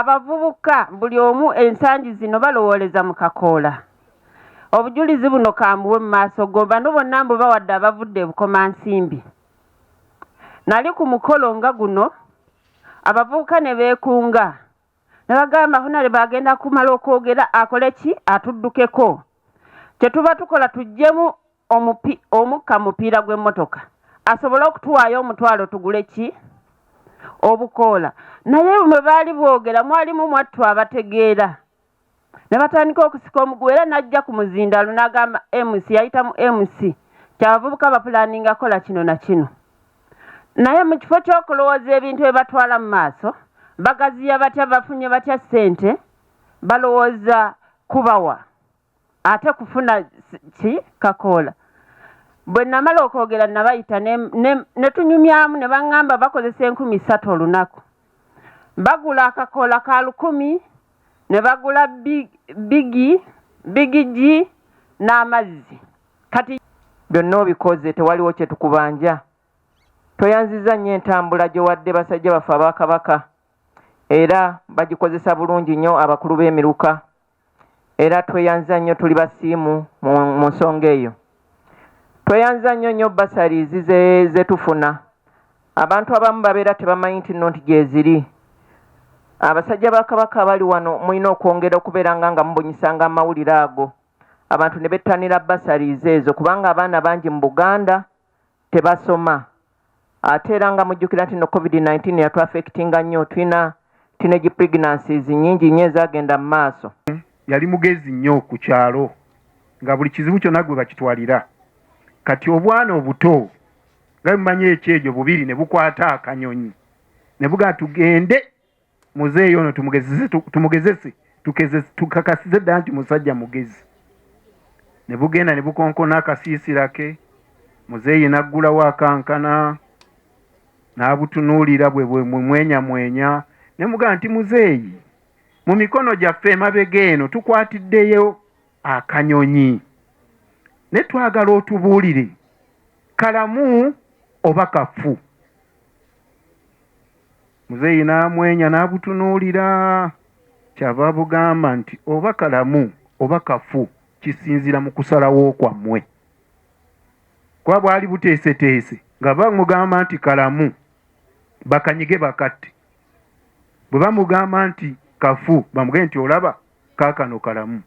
abavubuka buli omu ensangi zino balowooleza mu kakoola. Obujulizi buno kambuwe mu maaso go, bano bonna mbu bawadde abavudde bukomansimbi. Nali ku mukolo nga guno abavubuka ne beekunga ne bagamba hunale bagenda kumala okwogera akole ki atuddukeko. Kyetuba tukola tuggyemu omukka mupiira gw'emmotoka asobole okutuwaayo omutwalo tugule ki obukoola. Naye bwe baali boogera mwalimu mwattu abategeera ne batandika okusika omuguwa era n'ajja ku muzindalo n'agamba MC yayitamu MC kyabavubuka bapulaninga kola kino na kino. Naye mu kifo ky'okulowooza ebintu ebatwala mu maaso bagaziya batya bafunye batya ssente balowooza kubawa ate kufuna ki kakoola. Bwe namala okwogera nabayita ne tunyumyamu ne baŋŋamba bakozesa 3,000 olunaku. Bagula akakoola ka 1,000 ne bagula bigigi n'amazzi. Kati byonna obikoze tewaliwo kye tukubanja. Toyanziza nnyo entambula gye wadde basajja baffe abakabaka era bagikozesa bulungi nnyo abakulu b'emiruka era tweyanza nnyo tuli basiimu mu nsonga eyo. Tweyanza nnyo basalizi ze tufuna. Abantu abamu babeera tebamanyi nti nno nti gyeziri. Abasajja ba kabaka abali wano mulina okwongera okubeera nga mubunyisanga amawulire ago. Abantu ne bettanira basalizi ezo kubanga abaana bangi mu Buganda tebasoma. Ate era nga mujjukira nti no COVID-19 yatwafekitinga nnyo tulina teenage pregnancies nnyingi nnyo ezagenda mu maaso. Yali mugezi nnyo ku kyalo nga buli kizibu kyonna gwe bakitwalira. Kati obwana obuto nga mumanyi ekyejo bubiri ne bukwata akanyonyi ne buga tugende muzeeyo ono tumugezese tukakasize ddala nti musajja mugezi. Ne bugenda ne bukonkona akasiisira ke muzeeyi n'aggulawo akankana n'abutunuulira bwe mwenyamwenya ne muga nti muzeeyi mu mikono gyaffe emabega eno tukwatiddeyo akanyonyi ne twagala otubuulire kalamu oba kafu. Muzeeyi n'amwenya n'abutunuulira kyava bugamba nti oba kalamu oba kafu kisinzira mu kusalawo kwammwe. Kuba bwali buteeseteese nga bamugamba nti kalamu bakanyige bakatte, bwe bamugamba nti kafu bamugende nti olaba kaakano kalamu.